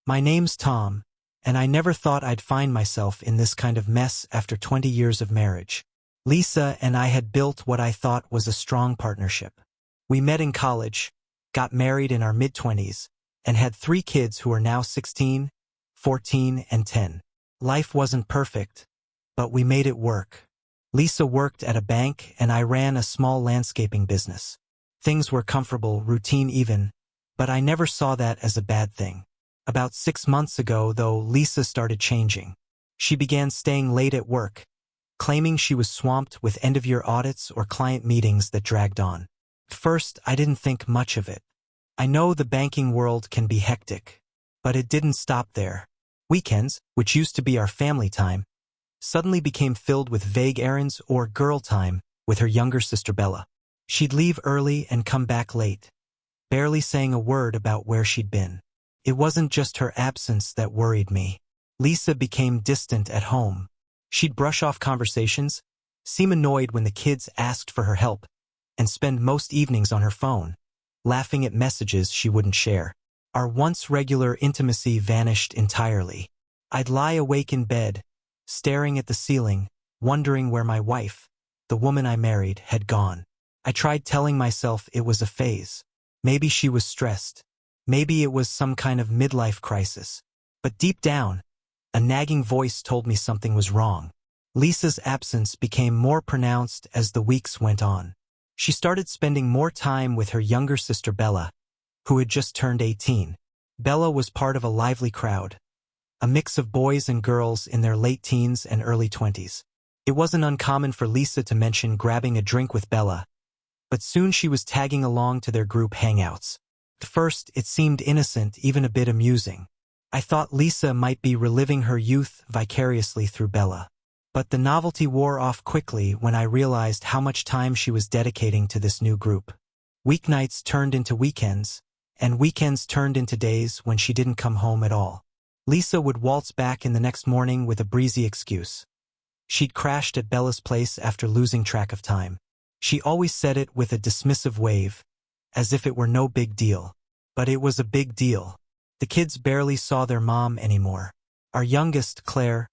My name's Tom, and I never thought I'd find myself in this kind of mess after 20 years of marriage. Lisa and I had built what I thought was a strong partnership. We met in college, got married in our mid-20s, and had 3 kids who are now 16, 14, and 10. Life wasn't perfect, but we made it work. Lisa worked at a bank and I ran a small landscaping business. Things were comfortable, routine even, but I never saw that as a bad thing. About 6 months ago, though, Lisa started changing. She began staying late at work, claiming she was swamped with end-of-year audits or client meetings that dragged on. At first, I didn't think much of it. I know the banking world can be hectic, but it didn't stop there. Weekends, which used to be our family time, suddenly became filled with vague errands or girl time with her younger sister Bella. She'd leave early and come back late, barely saying a word about where she'd been. It wasn't just her absence that worried me. Lisa became distant at home. She'd brush off conversations, seem annoyed when the kids asked for her help, and spend most evenings on her phone, laughing at messages she wouldn't share. Our once regular intimacy vanished entirely. I'd lie awake in bed, staring at the ceiling, wondering where my wife, the woman I married, had gone. I tried telling myself it was a phase. Maybe she was stressed. Maybe it was some kind of midlife crisis. But deep down, a nagging voice told me something was wrong. Lisa's absence became more pronounced as the weeks went on. She started spending more time with her younger sister Bella, who had just turned 18. Bella was part of a lively crowd, a mix of boys and girls in their late teens and early 20s. It wasn't uncommon for Lisa to mention grabbing a drink with Bella, but soon she was tagging along to their group hangouts. At first, it seemed innocent, even a bit amusing. I thought Lisa might be reliving her youth vicariously through Bella. But the novelty wore off quickly when I realized how much time she was dedicating to this new group. Weeknights turned into weekends, and weekends turned into days when she didn't come home at all. Lisa would waltz back in the next morning with a breezy excuse. She'd crashed at Bella's place after losing track of time. She always said it with a dismissive wave, as if it were no big deal. But it was a big deal. The kids barely saw their mom anymore. Our youngest, Claire,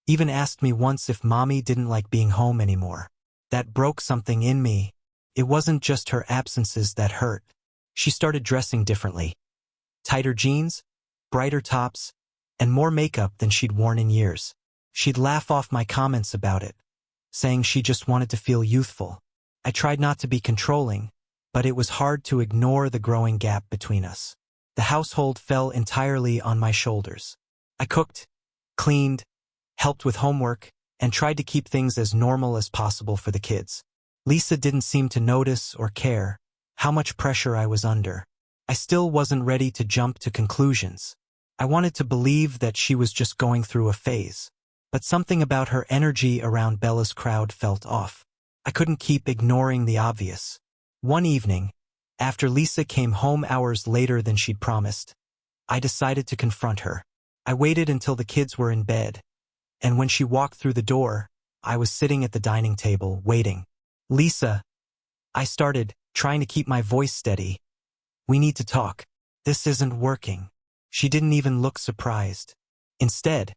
even asked me once if Mommy didn't like being home anymore. That broke something in me. It wasn't just her absences that hurt. She started dressing differently. Tighter jeans, brighter tops, and more makeup than she'd worn in years. She'd laugh off my comments about it, saying she just wanted to feel youthful. I tried not to be controlling, but it was hard to ignore the growing gap between us. The household fell entirely on my shoulders. I cooked, cleaned, helped with homework, and tried to keep things as normal as possible for the kids. Lisa didn't seem to notice or care how much pressure I was under. I still wasn't ready to jump to conclusions. I wanted to believe that she was just going through a phase. But something about her energy around Bella's crowd felt off. I couldn't keep ignoring the obvious. One evening, after Lisa came home hours later than she'd promised, I decided to confront her. I waited until the kids were in bed, and when she walked through the door, I was sitting at the dining table, waiting. "Lisa," I started, trying to keep my voice steady. "We need to talk. This isn't working." She didn't even look surprised. Instead,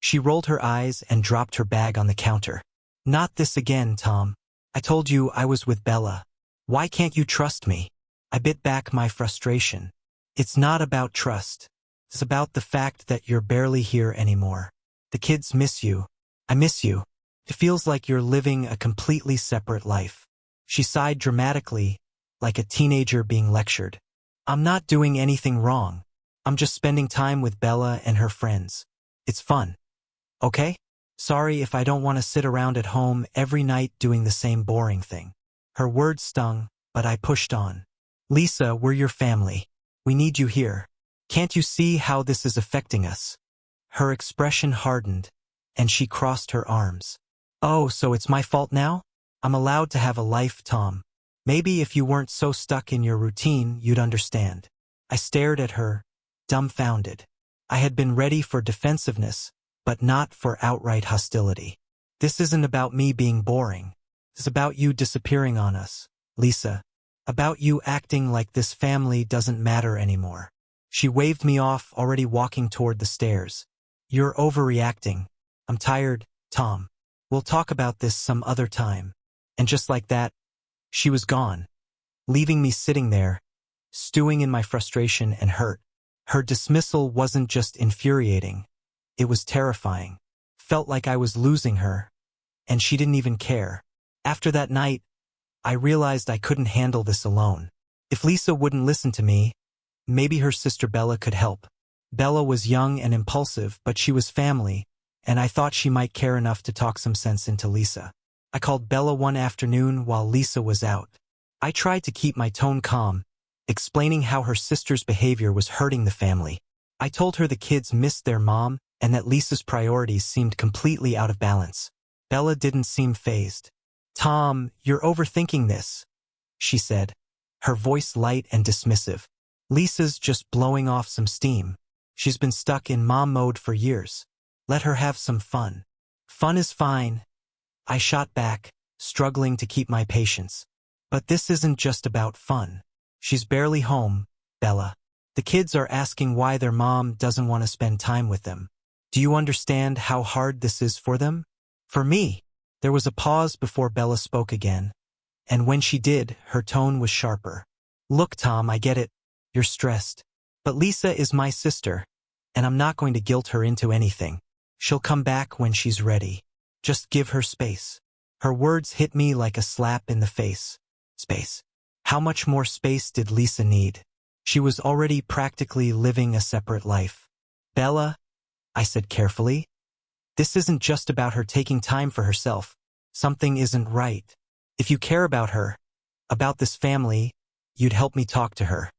she rolled her eyes and dropped her bag on the counter. "Not this again, Tom. I told you I was with Bella. Why can't you trust me?" I bit back my frustration. "It's not about trust. It's about the fact that you're barely here anymore. The kids miss you. I miss you. It feels like you're living a completely separate life." She sighed dramatically, like a teenager being lectured. "I'm not doing anything wrong. I'm just spending time with Bella and her friends. It's fun. Okay? Sorry if I don't want to sit around at home every night doing the same boring thing." Her words stung, but I pushed on. "Lisa, we're your family. We need you here. Can't you see how this is affecting us?" Her expression hardened, and she crossed her arms. "Oh, so it's my fault now? I'm allowed to have a life, Tom. Maybe if you weren't so stuck in your routine, you'd understand." I stared at her, dumbfounded. I had been ready for defensiveness, but not for outright hostility. "This isn't about me being boring. It's about you disappearing on us, Lisa. About you acting like this family doesn't matter anymore." She waved me off, already walking toward the stairs. "You're overreacting. I'm tired, Tom. We'll talk about this some other time." And just like that, she was gone, leaving me sitting there, stewing in my frustration and hurt. Her dismissal wasn't just infuriating, it was terrifying. Felt like I was losing her, and she didn't even care. After that night, I realized I couldn't handle this alone. If Lisa wouldn't listen to me, maybe her sister Bella could help. Bella was young and impulsive, but she was family, and I thought she might care enough to talk some sense into Lisa. I called Bella one afternoon while Lisa was out. I tried to keep my tone calm, explaining how her sister's behavior was hurting the family. I told her the kids missed their mom and that Lisa's priorities seemed completely out of balance. Bella didn't seem fazed. "Tom, you're overthinking this," she said, her voice light and dismissive. "Lisa's just blowing off some steam. She's been stuck in mom mode for years. Let her have some fun." "Fun is fine," I shot back, struggling to keep my patience. "But this isn't just about fun. She's barely home, Bella. The kids are asking why their mom doesn't want to spend time with them. Do you understand how hard this is for them?" "For me." There was a pause before Bella spoke again, and when she did, her tone was sharper. "Look, Tom, I get it. You're stressed. But Lisa is my sister, and I'm not going to guilt her into anything. She'll come back when she's ready. Just give her space." Her words hit me like a slap in the face. Space. How much more space did Lisa need? She was already practically living a separate life. "Bella," I said carefully, "this isn't just about her taking time for herself. Something isn't right. If you care about her, about this family, you'd help me talk to her."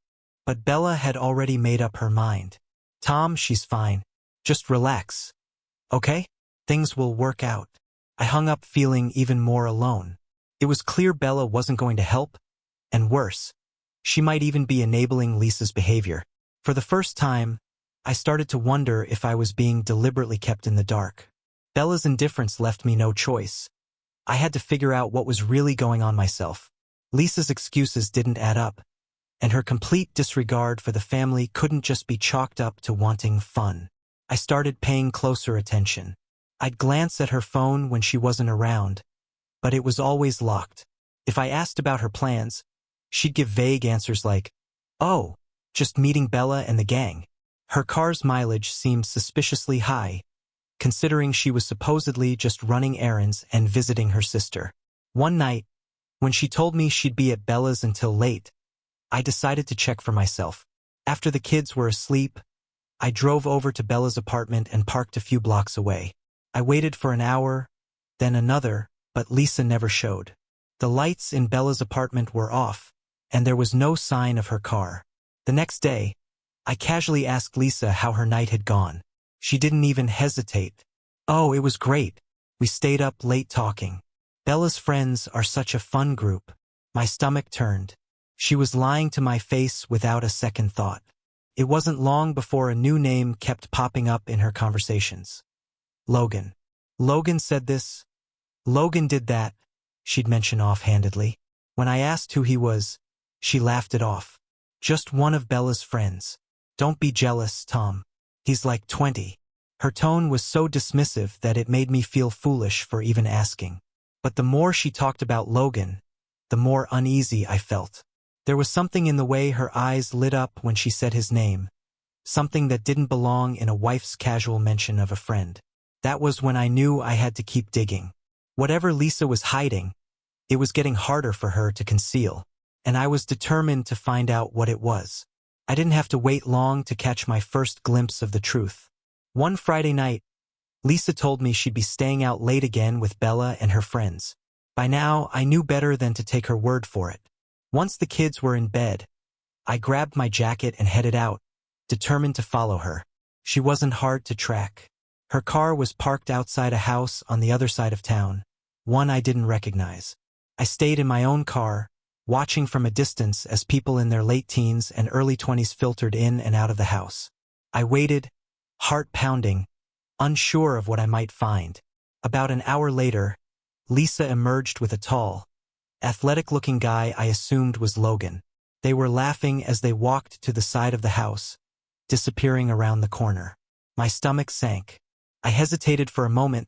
But Bella had already made up her mind. "Tom, she's fine. Just relax. Okay? Things will work out." I hung up feeling even more alone. It was clear Bella wasn't going to help, and worse, she might even be enabling Lisa's behavior. For the first time, I started to wonder if I was being deliberately kept in the dark. Bella's indifference left me no choice. I had to figure out what was really going on myself. Lisa's excuses didn't add up, and her complete disregard for the family couldn't just be chalked up to wanting fun. I started paying closer attention. I'd glance at her phone when she wasn't around, but it was always locked. If I asked about her plans, she'd give vague answers like, "Oh, just meeting Bella and the gang." Her car's mileage seemed suspiciously high, considering she was supposedly just running errands and visiting her sister. One night, when she told me she'd be at Bella's until late, I decided to check for myself. After the kids were asleep, I drove over to Bella's apartment and parked a few blocks away. I waited for an hour, then another, but Lisa never showed. The lights in Bella's apartment were off, and there was no sign of her car. The next day, I casually asked Lisa how her night had gone. She didn't even hesitate. "Oh, it was great. We stayed up late talking. Bella's friends are such a fun group." My stomach turned. She was lying to my face without a second thought. It wasn't long before a new name kept popping up in her conversations. "Logan. Logan said this. Logan did that," she'd mention offhandedly. When I asked who he was, she laughed it off. "Just one of Bella's friends. Don't be jealous, Tom. He's like 20. Her tone was so dismissive that it made me feel foolish for even asking. But the more she talked about Logan, the more uneasy I felt. There was something in the way her eyes lit up when she said his name, something that didn't belong in a wife's casual mention of a friend. That was when I knew I had to keep digging. Whatever Lisa was hiding, it was getting harder for her to conceal, and I was determined to find out what it was. I didn't have to wait long to catch my first glimpse of the truth. One Friday night, Lisa told me she'd be staying out late again with Bella and her friends. By now, I knew better than to take her word for it. Once the kids were in bed, I grabbed my jacket and headed out, determined to follow her. She wasn't hard to track. Her car was parked outside a house on the other side of town, one I didn't recognize. I stayed in my own car, watching from a distance as people in their late teens and early 20s filtered in and out of the house. I waited, heart pounding, unsure of what I might find. About an hour later, Lisa emerged with a tall, athletic-looking guy I assumed was Logan. They were laughing as they walked to the side of the house, disappearing around the corner. My stomach sank. I hesitated for a moment,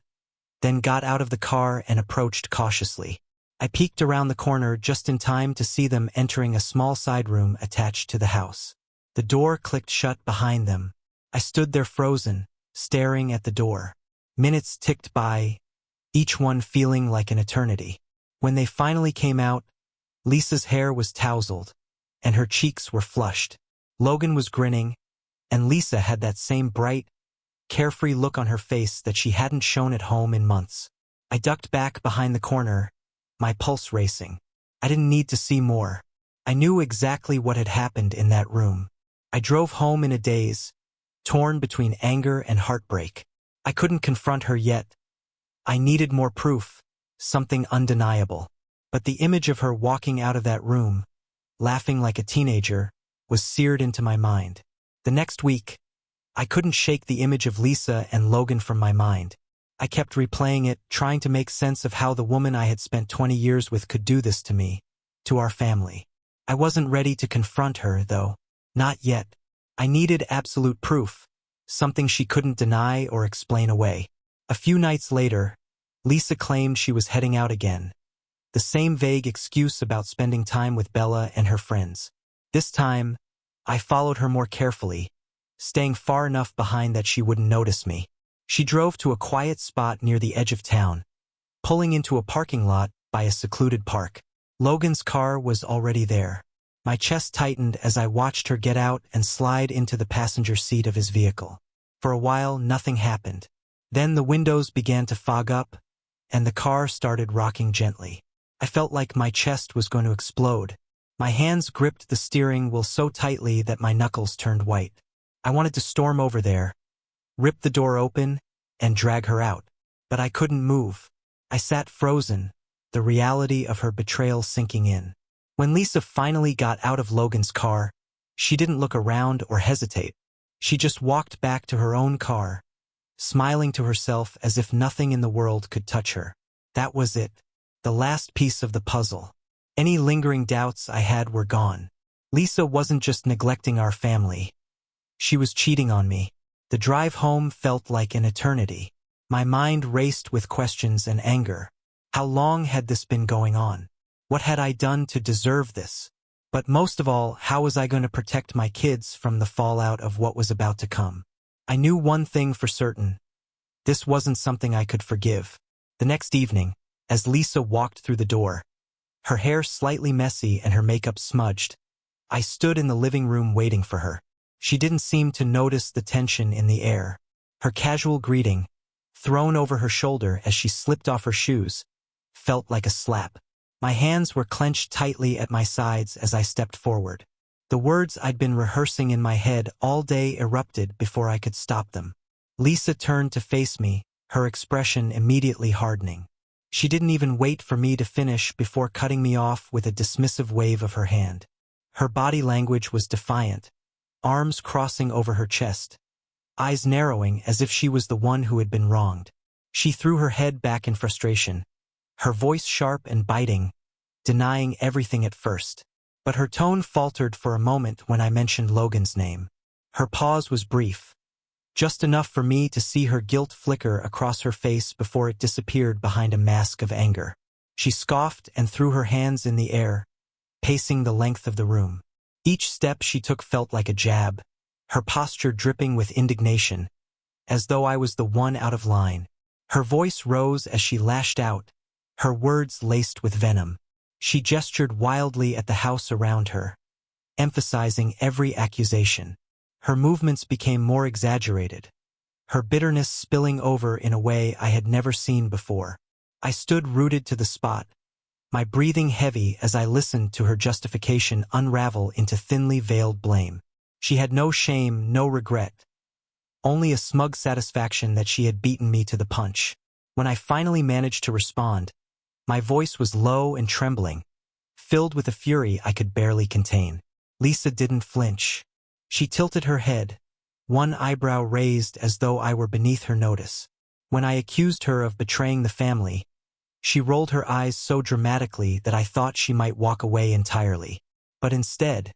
then got out of the car and approached cautiously. I peeked around the corner just in time to see them entering a small side room attached to the house. The door clicked shut behind them. I stood there frozen, staring at the door. Minutes ticked by, each one feeling like an eternity. When they finally came out, Lisa's hair was tousled, and her cheeks were flushed. Logan was grinning, and Lisa had that same bright, carefree look on her face that she hadn't shown at home in months. I ducked back behind the corner, my pulse racing. I didn't need to see more. I knew exactly what had happened in that room. I drove home in a daze, torn between anger and heartbreak. I couldn't confront her yet. I needed more proof, something undeniable. But the image of her walking out of that room, laughing like a teenager, was seared into my mind. The next week, I couldn't shake the image of Lisa and Logan from my mind. I kept replaying it, trying to make sense of how the woman I had spent 20 years with could do this to me, to our family. I wasn't ready to confront her, though. Not yet. I needed absolute proof, something she couldn't deny or explain away. A few nights later, Lisa claimed she was heading out again. The same vague excuse about spending time with Bella and her friends. This time, I followed her more carefully, staying far enough behind that she wouldn't notice me. She drove to a quiet spot near the edge of town, pulling into a parking lot by a secluded park. Logan's car was already there. My chest tightened as I watched her get out and slide into the passenger seat of his vehicle. For a while, nothing happened. Then the windows began to fog up, and the car started rocking gently. I felt like my chest was going to explode. My hands gripped the steering wheel so tightly that my knuckles turned white. I wanted to storm over there, rip the door open, and drag her out. But I couldn't move. I sat frozen, the reality of her betrayal sinking in. When Lisa finally got out of Logan's car, she didn't look around or hesitate. She just walked back to her own car, smiling to herself as if nothing in the world could touch her. That was it, the last piece of the puzzle. Any lingering doubts I had were gone. Lisa wasn't just neglecting our family. She was cheating on me. The drive home felt like an eternity. My mind raced with questions and anger. How long had this been going on? What had I done to deserve this? But most of all, how was I going to protect my kids from the fallout of what was about to come? I knew one thing for certain. This wasn't something I could forgive. The next evening, as Lisa walked through the door, her hair slightly messy and her makeup smudged, I stood in the living room waiting for her. She didn't seem to notice the tension in the air. Her casual greeting, thrown over her shoulder as she slipped off her shoes, felt like a slap. My hands were clenched tightly at my sides as I stepped forward. The words I'd been rehearsing in my head all day erupted before I could stop them. Lisa turned to face me, her expression immediately hardening. She didn't even wait for me to finish before cutting me off with a dismissive wave of her hand. Her body language was defiant, arms crossing over her chest, eyes narrowing as if she was the one who had been wronged. She threw her head back in frustration, her voice sharp and biting, denying everything at first. But her tone faltered for a moment when I mentioned Logan's name. Her pause was brief, just enough for me to see her guilt flicker across her face before it disappeared behind a mask of anger. She scoffed and threw her hands in the air, pacing the length of the room. Each step she took felt like a jab, her posture dripping with indignation, as though I was the one out of line. Her voice rose as she lashed out, her words laced with venom. She gestured wildly at the house around her, emphasizing every accusation. Her movements became more exaggerated, her bitterness spilling over in a way I had never seen before. I stood rooted to the spot, my breathing heavy as I listened to her justification unravel into thinly veiled blame. She had no shame, no regret, only a smug satisfaction that she had beaten me to the punch. When I finally managed to respond, my voice was low and trembling, filled with a fury I could barely contain. Lisa didn't flinch. She tilted her head, one eyebrow raised as though I were beneath her notice. When I accused her of betraying the family, she rolled her eyes so dramatically that I thought she might walk away entirely. But instead,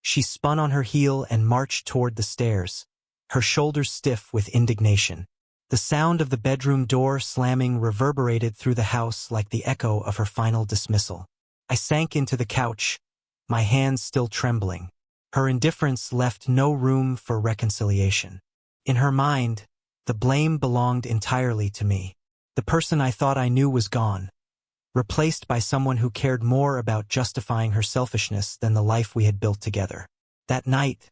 She spun on her heel and marched toward the stairs, her shoulders stiff with indignation. The sound of the bedroom door slamming reverberated through the house like the echo of her final dismissal. I sank into the couch, my hands still trembling. Her indifference left no room for reconciliation. In her mind, the blame belonged entirely to me. The person I thought I knew was gone, replaced by someone who cared more about justifying her selfishness than the life we had built together. That night,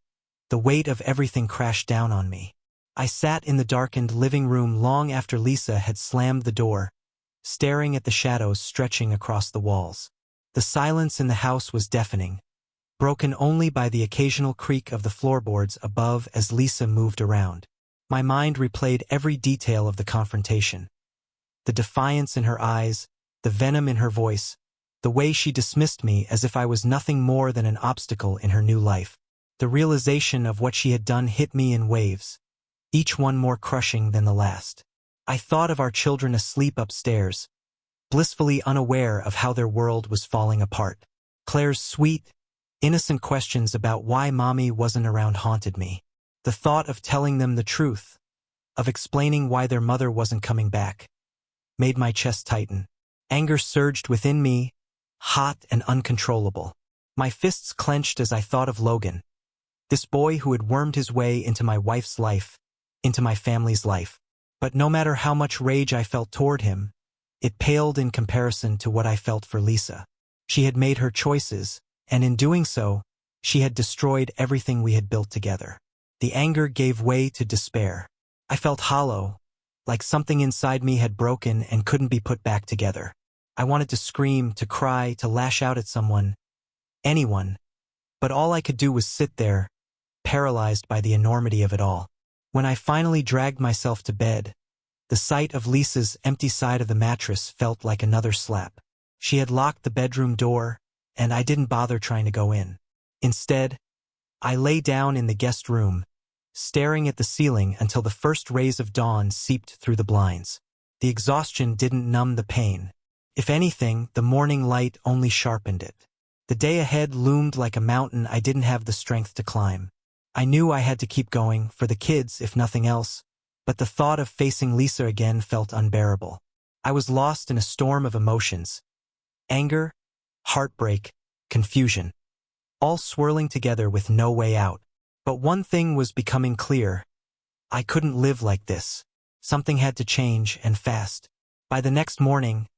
the weight of everything crashed down on me. I sat in the darkened living room long after Lisa had slammed the door, staring at the shadows stretching across the walls. The silence in the house was deafening, broken only by the occasional creak of the floorboards above as Lisa moved around. My mind replayed every detail of the confrontation. The defiance in her eyes, the venom in her voice, the way she dismissed me as if I was nothing more than an obstacle in her new life. The realization of what she had done hit me in waves, each one more crushing than the last. I thought of our children asleep upstairs, blissfully unaware of how their world was falling apart. Claire's sweet, innocent questions about why Mommy wasn't around haunted me. The thought of telling them the truth, of explaining why their mother wasn't coming back, made my chest tighten. Anger surged within me, hot and uncontrollable. My fists clenched as I thought of Logan, this boy who had wormed his way into my wife's life, into my family's life. But no matter how much rage I felt toward him, it paled in comparison to what I felt for Lisa. She had made her choices, and in doing so, she had destroyed everything we had built together. The anger gave way to despair. I felt hollow, like something inside me had broken and couldn't be put back together. I wanted to scream, to cry, to lash out at someone, anyone, but all I could do was sit there, paralyzed by the enormity of it all. When I finally dragged myself to bed, the sight of Lisa's empty side of the mattress felt like another slap. She had locked the bedroom door, and I didn't bother trying to go in. Instead, I lay down in the guest room, staring at the ceiling until the first rays of dawn seeped through the blinds. The exhaustion didn't numb the pain. If anything, the morning light only sharpened it. The day ahead loomed like a mountain I didn't have the strength to climb. I knew I had to keep going, for the kids, if nothing else, but the thought of facing Lisa again felt unbearable. I was lost in a storm of emotions. Anger, heartbreak, confusion, all swirling together with no way out. But one thing was becoming clear. I couldn't live like this. Something had to change, and fast. By the next morning,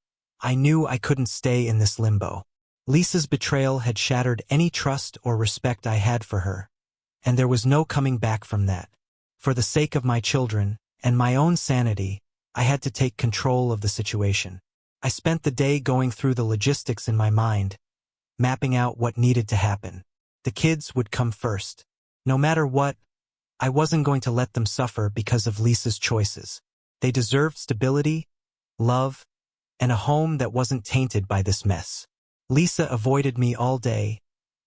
I knew I couldn't stay in this limbo. Lisa's betrayal had shattered any trust or respect I had for her, and there was no coming back from that. For the sake of my children and my own sanity, I had to take control of the situation. I spent the day going through the logistics in my mind, mapping out what needed to happen. The kids would come first. No matter what, I wasn't going to let them suffer because of Lisa's choices. They deserved stability, love, and a home that wasn't tainted by this mess. Lisa avoided me all day,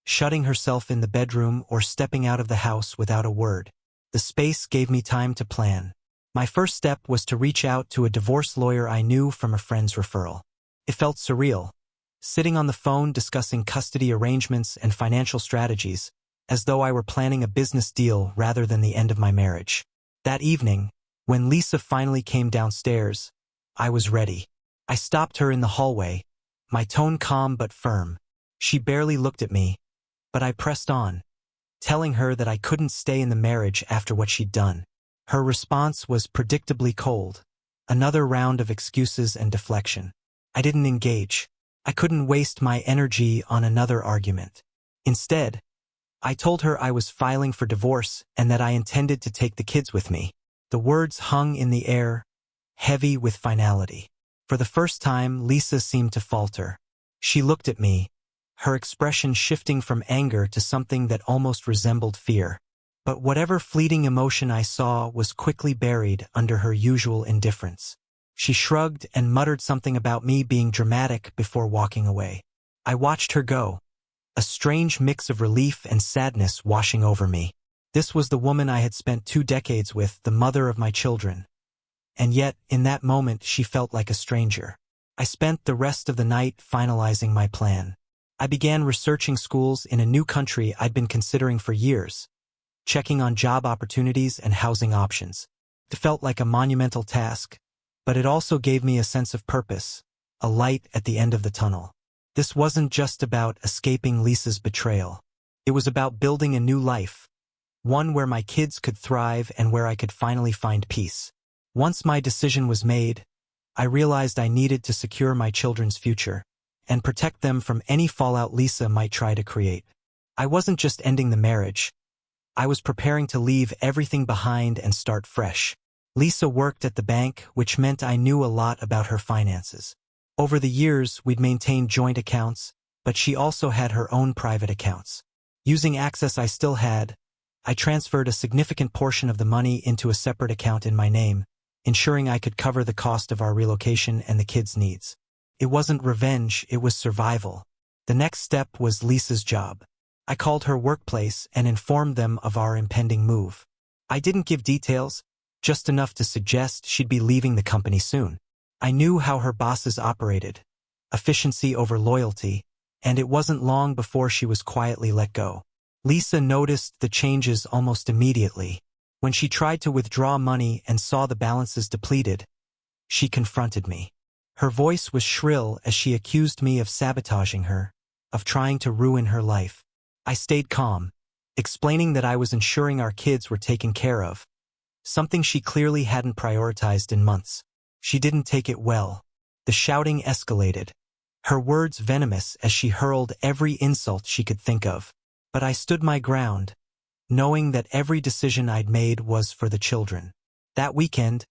shutting herself in the bedroom or stepping out of the house without a word. The space gave me time to plan. My first step was to reach out to a divorce lawyer I knew from a friend's referral. It felt surreal, sitting on the phone discussing custody arrangements and financial strategies, as though I were planning a business deal rather than the end of my marriage. That evening, when Lisa finally came downstairs, I was ready. I stopped her in the hallway, my tone calm but firm. She barely looked at me, but I pressed on, telling her that I couldn't stay in the marriage after what she'd done. Her response was predictably cold, another round of excuses and deflection. I didn't engage. I couldn't waste my energy on another argument. Instead, I told her I was filing for divorce and that I intended to take the kids with me. The words hung in the air, heavy with finality. For the first time, Lisa seemed to falter. She looked at me, her expression shifting from anger to something that almost resembled fear. But whatever fleeting emotion I saw was quickly buried under her usual indifference. She shrugged and muttered something about me being dramatic before walking away. I watched her go, a strange mix of relief and sadness washing over me. This was the woman I had spent 2 decades with, the mother of my children. And yet, in that moment, she felt like a stranger. I spent the rest of the night finalizing my plan. I began researching schools in a new country I'd been considering for years, checking on job opportunities and housing options. It felt like a monumental task, but it also gave me a sense of purpose, a light at the end of the tunnel. This wasn't just about escaping Lisa's betrayal. It was about building a new life, one where my kids could thrive and where I could finally find peace. Once my decision was made, I realized I needed to secure my children's future and protect them from any fallout Lisa might try to create. I wasn't just ending the marriage. I was preparing to leave everything behind and start fresh. Lisa worked at the bank, which meant I knew a lot about her finances. Over the years, we'd maintained joint accounts, but she also had her own private accounts. Using access I still had, I transferred a significant portion of the money into a separate account in my name, ensuring I could cover the cost of our relocation and the kids' needs. It wasn't revenge, it was survival. The next step was Lisa's job. I called her workplace and informed them of our impending move. I didn't give details, just enough to suggest she'd be leaving the company soon. I knew how her bosses operated, efficiency over loyalty, and it wasn't long before she was quietly let go. Lisa noticed the changes almost immediately. When she tried to withdraw money and saw the balances depleted, she confronted me. Her voice was shrill as she accused me of sabotaging her, of trying to ruin her life. I stayed calm, explaining that I was ensuring our kids were taken care of, something she clearly hadn't prioritized in months. She didn't take it well. The shouting escalated, her words venomous as she hurled every insult she could think of. But I stood my ground, knowing that every decision I'd made was for the children. That weekend,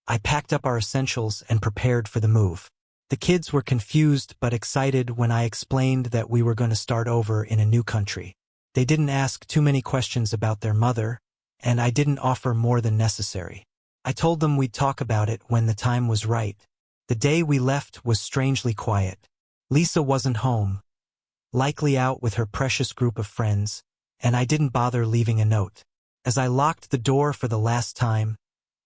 I packed up our essentials and prepared for the move. The kids were confused but excited when I explained that we were going to start over in a new country. They didn't ask too many questions about their mother, and I didn't offer more than necessary. I told them we'd talk about it when the time was right. The day we left was strangely quiet. Lisa wasn't home, likely out with her precious group of friends, and I didn't bother leaving a note. As I locked the door for the last time,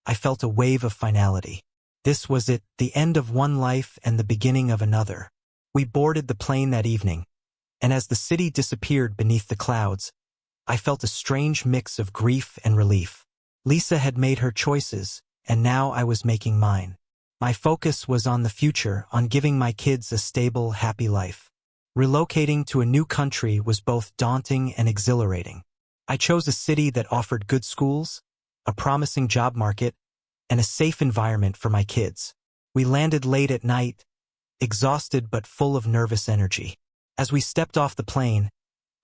I felt a wave of finality. This was it, the end of one life and the beginning of another. We boarded the plane that evening, and as the city disappeared beneath the clouds, I felt a strange mix of grief and relief. Lisa had made her choices, and now I was making mine. My focus was on the future, on giving my kids a stable, happy life. Relocating to a new country was both daunting and exhilarating. I chose a city that offered good schools, a promising job market, and a safe environment for my kids. We landed late at night, exhausted but full of nervous energy. As we stepped off the plane,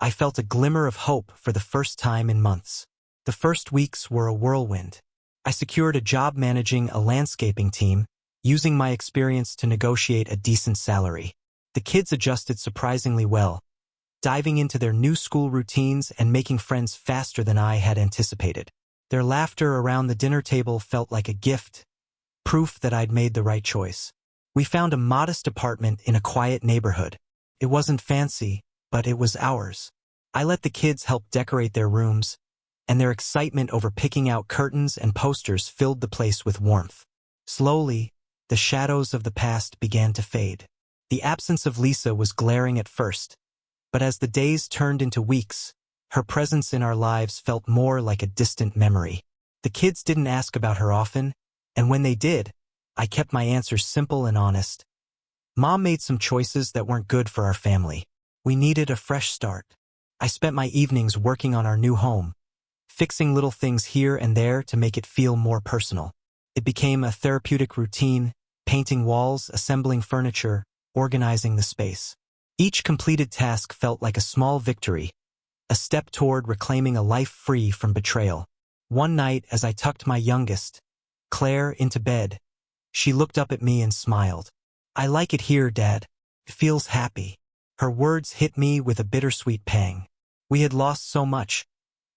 I felt a glimmer of hope for the first time in months. The first weeks were a whirlwind. I secured a job managing a landscaping team, using my experience to negotiate a decent salary. The kids adjusted surprisingly well, diving into their new school routines and making friends faster than I had anticipated. Their laughter around the dinner table felt like a gift, proof that I'd made the right choice. We found a modest apartment in a quiet neighborhood. It wasn't fancy, but it was ours. I let the kids help decorate their rooms, and their excitement over picking out curtains and posters filled the place with warmth. Slowly, the shadows of the past began to fade. The absence of Lisa was glaring at first, but as the days turned into weeks, her presence in our lives felt more like a distant memory. The kids didn't ask about her often, and when they did, I kept my answers simple and honest. Mom made some choices that weren't good for our family. We needed a fresh start. I spent my evenings working on our new home, fixing little things here and there to make it feel more personal. It became a therapeutic routine, painting walls, assembling furniture, organizing the space. Each completed task felt like a small victory, a step toward reclaiming a life free from betrayal. One night, as I tucked my youngest, Claire, into bed, she looked up at me and smiled. "I like it here, Dad. It feels happy." Her words hit me with a bittersweet pang. We had lost so much,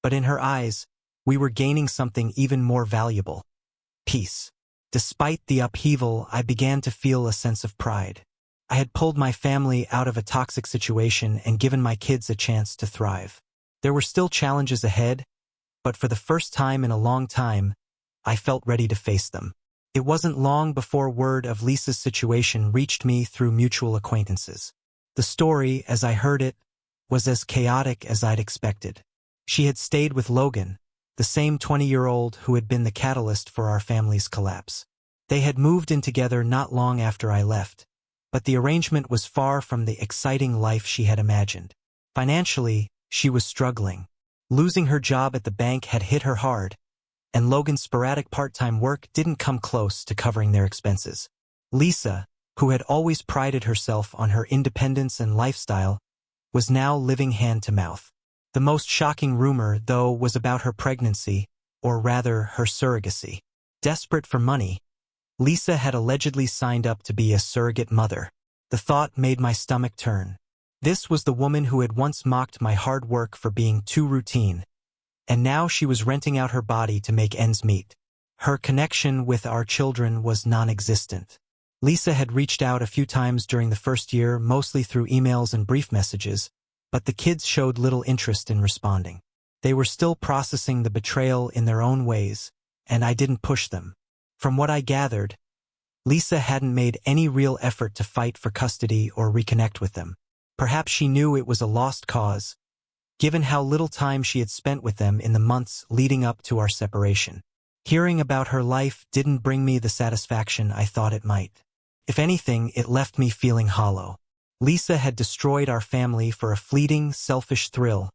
but in her eyes, we were gaining something even more valuable: peace. Despite the upheaval, I began to feel a sense of pride. I had pulled my family out of a toxic situation and given my kids a chance to thrive. There were still challenges ahead, but for the first time in a long time, I felt ready to face them. It wasn't long before word of Lisa's situation reached me through mutual acquaintances. The story, as I heard it, was as chaotic as I'd expected. She had stayed with Logan, the same 20-year-old who had been the catalyst for our family's collapse. They had moved in together not long after I left, but the arrangement was far from the exciting life she had imagined. Financially, she was struggling. Losing her job at the bank had hit her hard, and Logan's sporadic part-time work didn't come close to covering their expenses. Lisa, who had always prided herself on her independence and lifestyle, was now living hand-to-mouth. The most shocking rumor, though, was about her pregnancy, or rather, her surrogacy. Desperate for money, Lisa had allegedly signed up to be a surrogate mother. The thought made my stomach turn. This was the woman who had once mocked my hard work for being too routine, and now she was renting out her body to make ends meet. Her connection with our children was non-existent. Lisa had reached out a few times during the first year, mostly through emails and brief messages, but the kids showed little interest in responding. They were still processing the betrayal in their own ways, and I didn't push them. From what I gathered, Lisa hadn't made any real effort to fight for custody or reconnect with them. Perhaps she knew it was a lost cause, given how little time she had spent with them in the months leading up to our separation. Hearing about her life didn't bring me the satisfaction I thought it might. If anything, it left me feeling hollow. Lisa had destroyed our family for a fleeting, selfish thrill,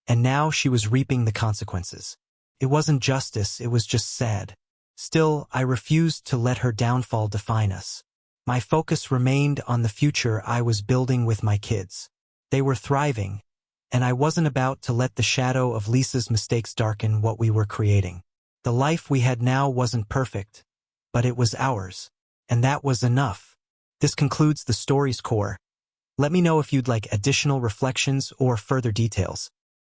and now she was reaping the consequences. It wasn't justice, it was just sad. Still, I refused to let her downfall define us. My focus remained on the future I was building with my kids. They were thriving, and I wasn't about to let the shadow of Lisa's mistakes darken what we were creating. The life we had now wasn't perfect, but it was ours, and that was enough. This concludes the story's core. Let me know if you'd like additional reflections or further details.